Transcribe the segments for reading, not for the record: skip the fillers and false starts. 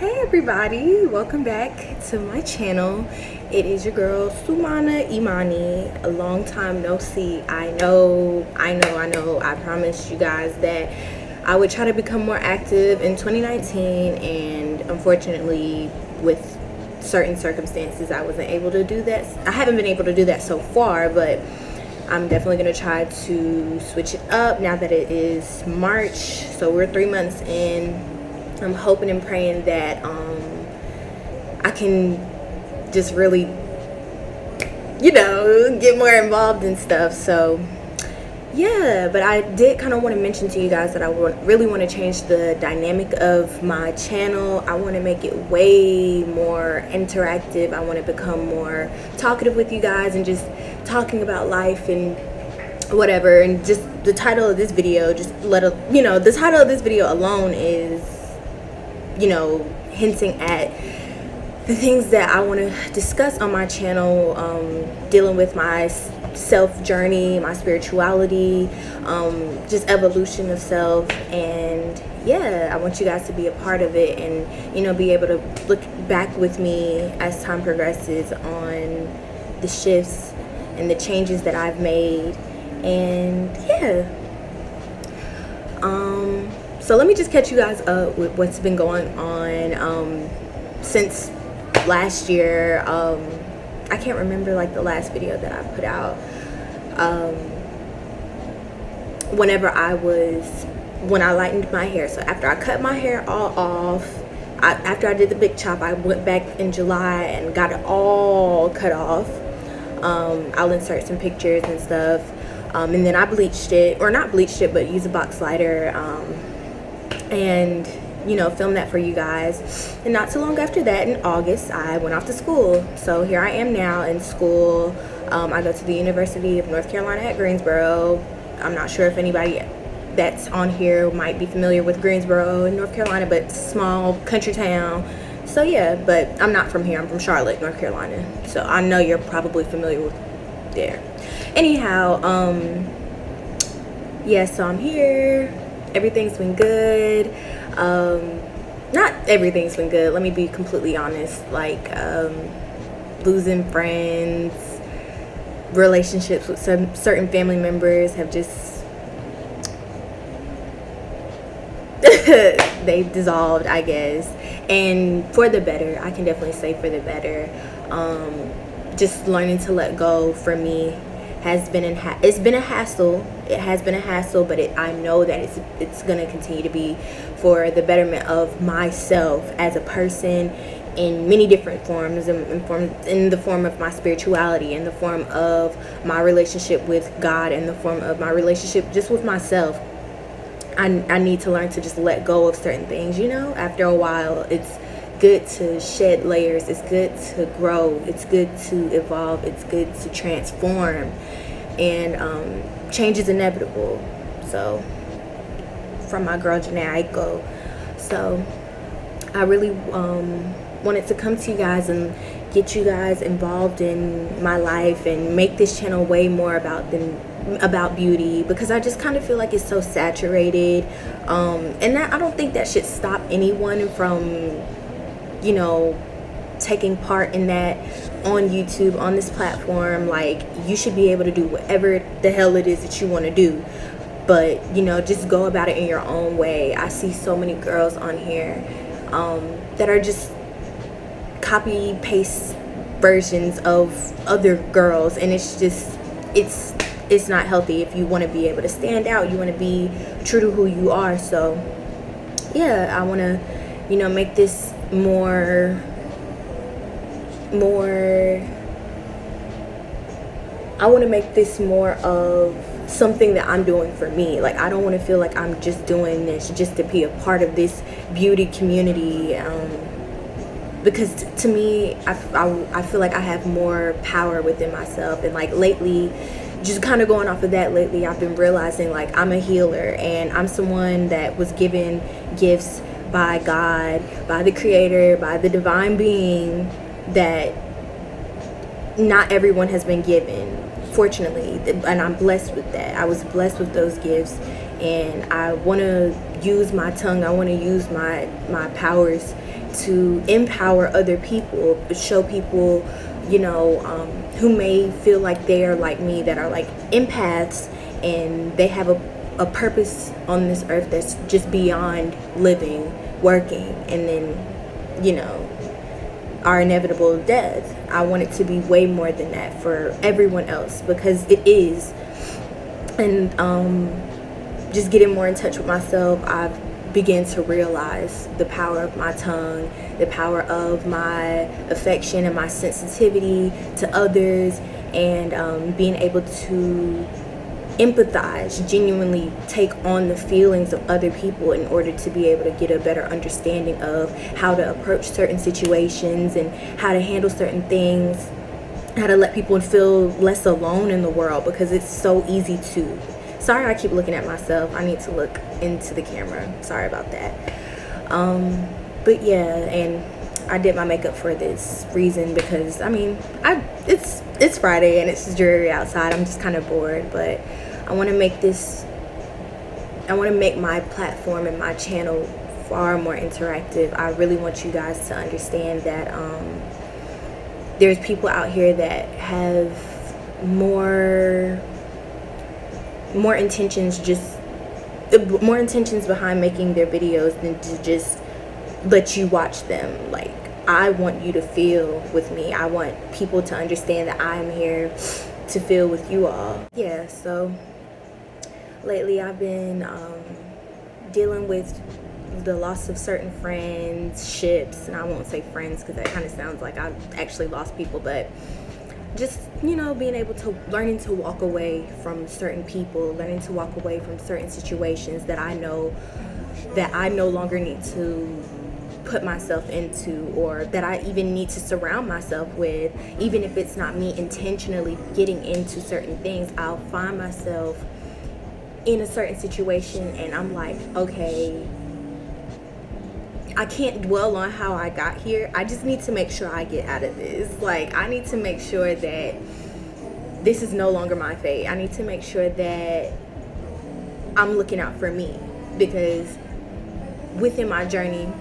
Hey everybody, welcome back to my channel. It is your girl Sumana Imani. A long time no see. I know. I promised you guys that I would try to become more active in 2019, and unfortunately with certain circumstances I wasn't able to do that. I haven't been able to do that so far, but I'm definitely going to try to switch it up now that it is March. So we're 3 months in. I'm hoping and praying that I can just really, get more involved in stuff. So yeah, but I did kind of want to mention to you guys that I really want to change the dynamic of my channel. I want to make it way more interactive. I want to become more talkative with you guys and just talking about life and whatever. And just the title of this video, the title of this video alone is, hinting at the things that I want to discuss on my channel, dealing with my self journey, my spirituality, just evolution of self. And yeah, I want you guys to be a part of it and be able to look back with me as time progresses on the shifts and the changes that I've made. And yeah, so let me just catch you guys up with what's been going on since last year. I can't remember like the last video that I put out. When I lightened my hair. So after I cut my hair all off, after I did the big chop, I went back in July and got it all cut off. I'll insert some pictures and stuff. And then I bleached it, or not bleached it, but used a box lighter, and film that for you guys. And not too long after that, in August, I went off to school. So here I am now in school. I go to the University of North Carolina at Greensboro. I'm not sure if anybody that's on here might be familiar with Greensboro in North Carolina, but it's a small country town. So yeah, but I'm not from here. I'm from Charlotte, North Carolina. So I know you're probably familiar with there. Anyhow, yeah, so I'm here. Everything's been good. Not everything's been good, let me be completely honest. Like losing friends, relationships with some certain family members have just they've dissolved, I guess, and for the better. I can definitely say for the better. Just learning to let go for me has been it's been a hassle. It has been a hassle, but I know that it's gonna continue to be for the betterment of myself as a person in many different forms, in the form of my spirituality, in the form of my relationship with God, in the form of my relationship just with myself. I need to learn to just let go of certain things. After a while, it's good to shed layers. It's good to grow. It's good to evolve. It's good to transform. And change is inevitable. So, from my girl Janae Aiko. So, I really wanted to come to you guys and get you guys involved in my life and make this channel way more about beauty, because I just kind of feel like it's so saturated. And I don't think that should stop anyone from taking part in that on YouTube, on this platform. Like, you should be able to do whatever the hell it is that you want to do, but just go about it in your own way. I see so many girls on here that are just copy paste versions of other girls, and it's just it's not healthy. If you want to be able to stand out, you want to be true to who you are. So yeah, I want to make this more I want to make this more of something that I'm doing for me. Like, I don't want to feel like I'm just doing this just to be a part of this beauty community, because to me, I feel like I have more power within myself. And like lately, just kind of going off of that, lately I've been realizing like I'm a healer, and I'm someone that was given gifts by God, by the Creator, by the divine being that not everyone has been given, fortunately. And I'm blessed with that. I was blessed with those gifts, and I want to use my tongue. I want to use my powers to empower other people, show people, who may feel like they are like me, that are like empaths, and they have a purpose on this earth that's just beyond living, working, and then, our inevitable death. I want it to be way more than that for everyone else, because it is. And just getting more in touch with myself, I've began to realize the power of my tongue, the power of my affection and my sensitivity to others, and being able to empathize, genuinely take on the feelings of other people in order to be able to get a better understanding of how to approach certain situations and how to handle certain things, how to let people feel less alone in the world, because it's so easy to. Sorry, I keep looking at myself. I need to look into the camera. Sorry about that. But yeah, and I did my makeup for this reason because, it's Friday and it's dreary outside. I'm just kind of bored, but I want to make my platform and my channel far more interactive. I really want you guys to understand that there's people out here that have more intentions behind making their videos than to just let you watch them. Like, I want you to feel with me. I want people to understand that I'm here to feel with you all. Yeah, so lately I've been dealing with the loss of certain friendships, and I won't say friends because that kind of sounds like I've actually lost people, but just, being able to, learning to walk away from certain people, learning to walk away from certain situations that I know that I no longer need to put myself into, or that I even need to surround myself with. Even if it's not me intentionally getting into certain things, I'll find myself in a certain situation and I'm like, okay, I can't dwell on how I got here. I just need to make sure I get out of this. Like, I need to make sure that this is no longer my fate. I need to make sure that I'm looking out for me, because within my journey,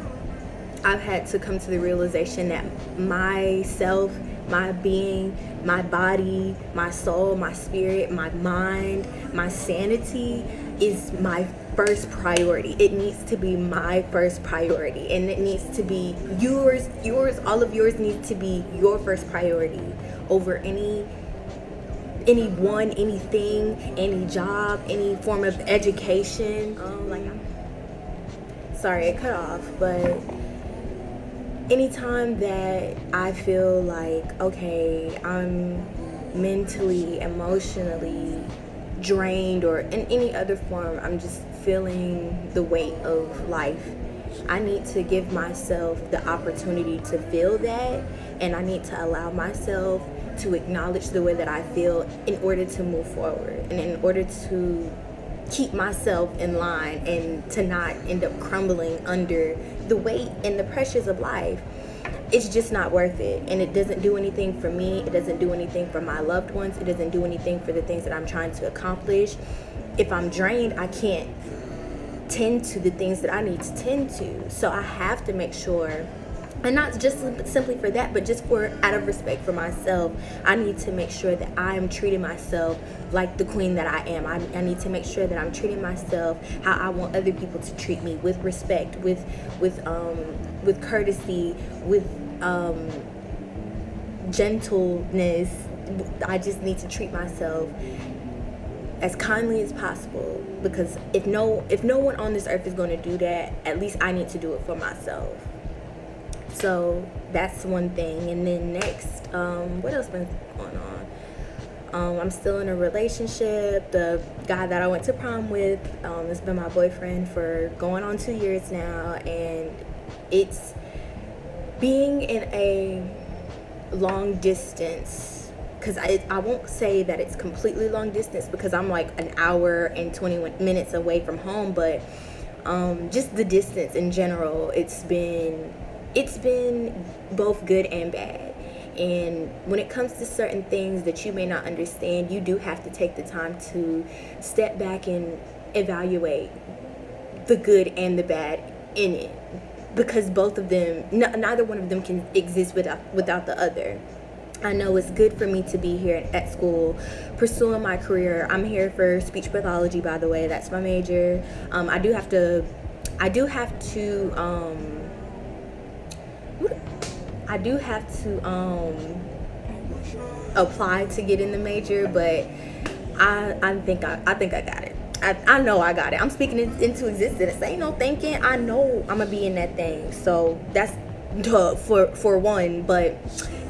I've had to come to the realization that myself, my being, my body, my soul, my spirit, my mind, my sanity is my first priority. It needs to be my first priority, and it needs to be yours, all of yours needs to be your first priority over anyone, anything, any job, any form of education. Sorry, it cut off, but anytime that I feel like, okay, I'm mentally, emotionally drained, or in any other form, I'm just feeling the weight of life, I need to give myself the opportunity to feel that, and I need to allow myself to acknowledge the way that I feel in order to move forward, and in order to keep myself in line and to not end up crumbling under the weight and the pressures of life. It's just not worth it, and it doesn't do anything for me. It doesn't do anything for my loved ones. It doesn't do anything for the things that I'm trying to accomplish. If I'm drained, I can't tend to the things that I need to tend to. So I have to make sure, and not just simply for that, but just out of respect for myself, I need to make sure that I am treating myself like the queen that I am. I need to make sure that I'm treating myself how I want other people to treat me, with respect, with courtesy, with gentleness. I just need to treat myself as kindly as possible, because if no one on this earth is going to do that, at least I need to do it for myself. So that's one thing. And then next, what else been going on? I'm still in a relationship. The guy that I went to prom with has been my boyfriend for going on 2 years now, and it's being in a long distance, because I won't say that it's completely long distance, because I'm like an hour and 20 minutes away from home, but just the distance in general, it's been both good and bad. And when it comes to certain things that you may not understand, you do have to take the time to step back and evaluate the good and the bad in it, because both of them, neither one of them can exist without the other. I know it's good for me to be here at school pursuing my career. I'm here for speech pathology, by the way. That's my major. I do have to apply to get in the major, but I think I got it. I know I got it. I'm speaking it into existence. Ain't no thinking. I know I'm gonna be in that thing. So that's for one. But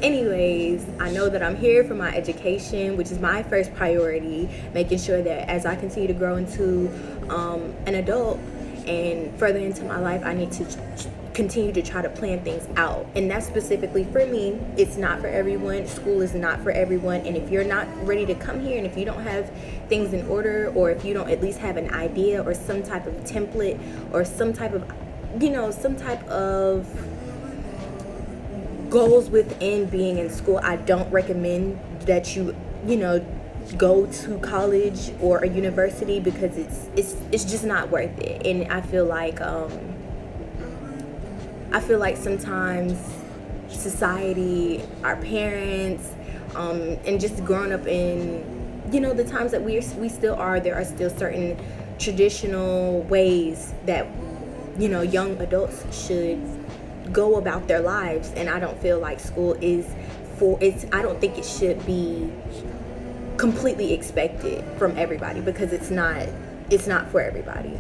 anyways, I know that I'm here for my education, which is my first priority. Making sure that as I continue to grow into an adult and further into my life, I need to continue to try to plan things out. And that's specifically for me. It's not for everyone. School is not for everyone. And if you're not ready to come here, and if you don't have things in order, or if you don't at least have an idea or some type of template or some type of goals within being in school, I don't recommend that you go to college or a university, because it's just not worth it. And I feel like sometimes society, our parents, and just growing up in the times that we still are, there are still certain traditional ways that young adults should go about their lives. And I don't feel like school is I don't think it should be completely expected from everybody, because it's not for everybody.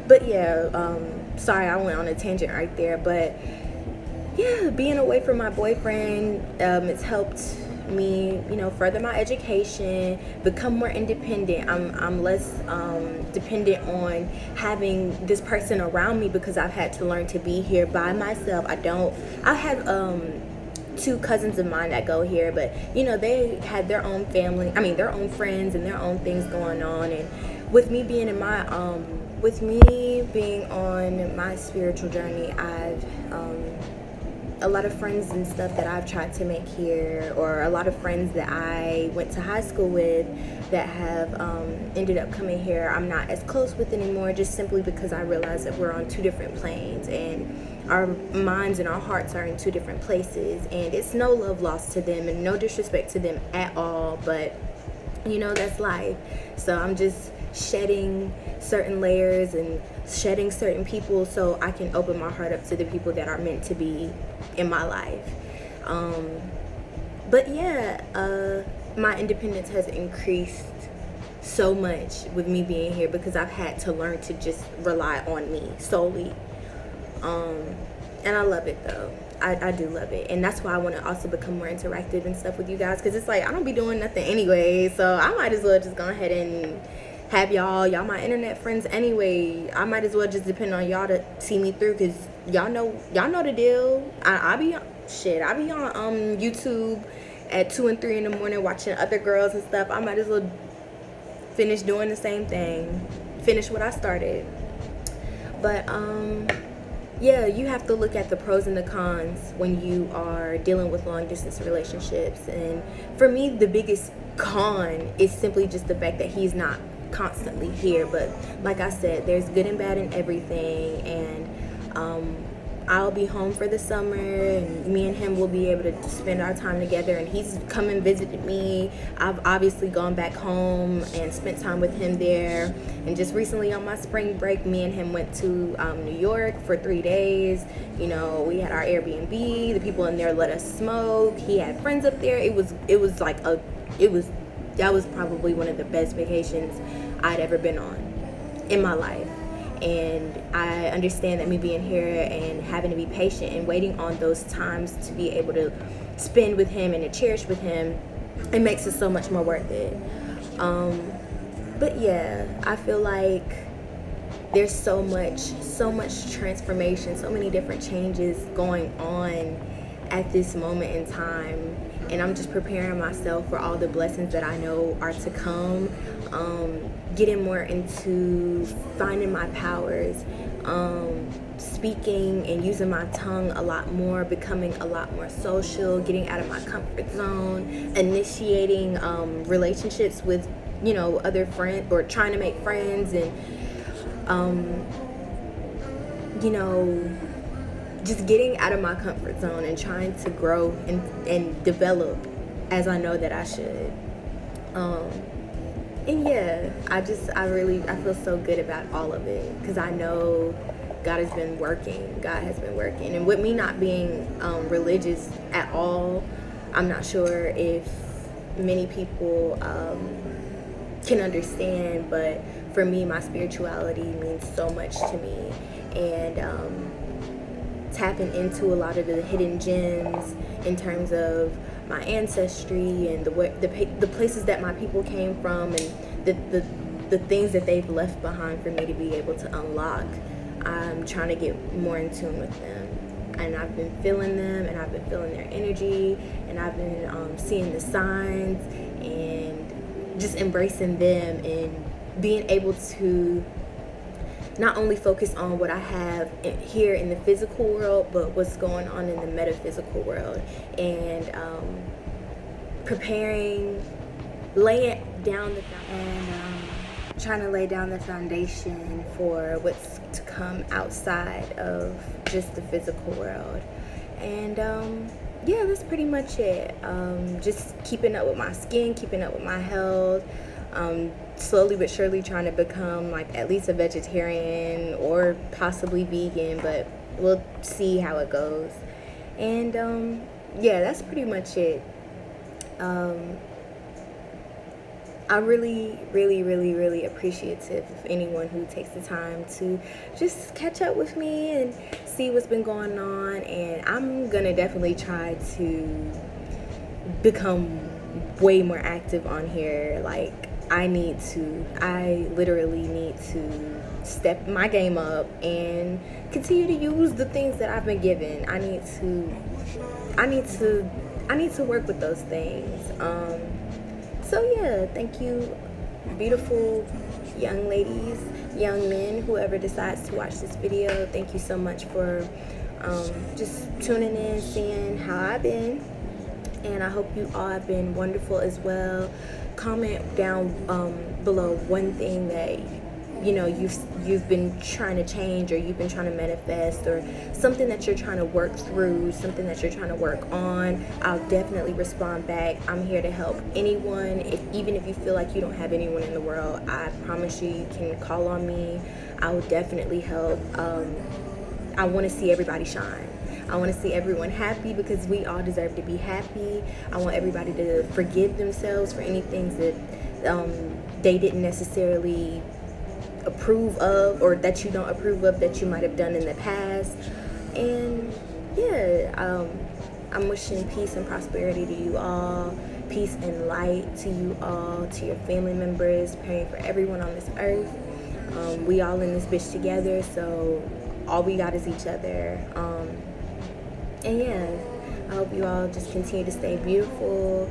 But yeah, sorry I went on a tangent right there, but yeah, being away from my boyfriend, it's helped me further my education, become more independent. I'm less dependent on having this person around me, because I've had to learn to be here by myself. I have two cousins of mine that go here, but they had their own family, their own friends and their own things going on. And with me being on my spiritual journey, I've a lot of friends and stuff that I've tried to make here, or a lot of friends that I went to high school with that have ended up coming here, I'm not as close with anymore, just simply because I realized that we're on two different planes, and our minds and our hearts are in two different places. And it's no love lost to them, and no disrespect to them at all, but that's life. So I'm just shedding certain layers and shedding certain people, so I can open my heart up to the people that are meant to be in my life. But yeah, my independence has increased so much with me being here, because I've had to learn to just rely on me solely. And I love it though. I do love it. And that's why I want to also become more interactive and stuff with you guys, because it's like I don't be doing nothing anyway, so I might as well just go ahead and have y'all my internet friends anyway. I might as well just depend on y'all to see me through, because y'all know the deal. I be on YouTube at 2 and 3 in the morning watching other girls and stuff. I might as well finish doing the same thing, finish what I started. But yeah, you have to look at the pros and the cons when you are dealing with long distance relationships. And for me, the biggest con is simply just the fact that he's not constantly here. But like I said, there's good and bad in everything. And I'll be home for the summer, and me and him will be able to spend our time together, and he's come and visited me. I've obviously gone back home and spent time with him there. And just recently on my spring break, me and him went to New York for 3 days. We had our Airbnb. The people in there let us smoke. He had friends up there. That was probably one of the best vacations I'd ever been on in my life. And I understand that me being here and having to be patient and waiting on those times to be able to spend with him and to cherish with him, it makes it so much more worth it. But yeah, I feel like there's so much transformation, so many different changes going on at this moment in time. And I'm just preparing myself for all the blessings that I know are to come. Getting more into finding my powers, speaking and using my tongue a lot more, becoming a lot more social, getting out of my comfort zone, initiating relationships with you know, other friends, or trying to make friends, and you know, just getting out of my comfort zone and trying to grow and develop as I know that I should. And yeah, I feel so good about all of it, because I know God has been working. And with me not being religious at all, I'm not sure if many people can understand, but for me, my spirituality means so much to me. And tapping into a lot of the hidden gems in terms of my ancestry and the places that my people came from, and the things that they've left behind for me to be able to unlock. I'm trying to get more in tune with them, and I've been feeling them, and I've been feeling their energy, and I've been seeing the signs, and just embracing them, and being able to not only focus on what I have here in the physical world, but what's going on in the metaphysical world, and trying to lay down the foundation for what's to come outside of just the physical world. And yeah, that's pretty much it. Just keeping up with my skin, keeping up with my health, slowly but surely trying to become like at least a vegetarian or possibly vegan, but we'll see how it goes. And yeah, that's pretty much it. I'm really appreciative of anyone who takes the time to just catch up with me and see what's been going on. And I'm gonna definitely try to become way more active on here. Like, I literally need to step my game up and continue to use the things that I've been given. I need to work with those things. So yeah, thank you, beautiful young ladies, young men, whoever decides to watch this video. Thank you so much for just tuning in, seeing how I've been. And I hope you all have been wonderful as well. Comment down below one thing that you know you've been trying to change, or you've been trying to manifest, or something that you're trying to work through, something that you're trying to work on. I'll definitely respond back. I'm here to help anyone. Even if you feel like you don't have anyone in the world, I promise you can call on me. I will definitely help. I want to see everybody shine. I want to see everyone happy, because we all deserve to be happy. I want everybody to forgive themselves for any things that they didn't necessarily approve of, or that you don't approve of, that you might have done in the past. And yeah, I'm wishing peace and prosperity to you all, peace and light to you all, to your family members, praying for everyone on this earth. We all in this bitch together, so all we got is each other. And yeah, I hope you all just continue to stay beautiful,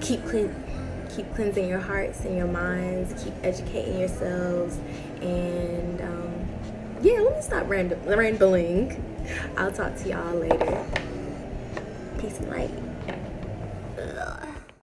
keep cleansing your hearts and your minds, keep educating yourselves, and yeah, let me stop rambling. I'll talk to y'all later. Peace and light.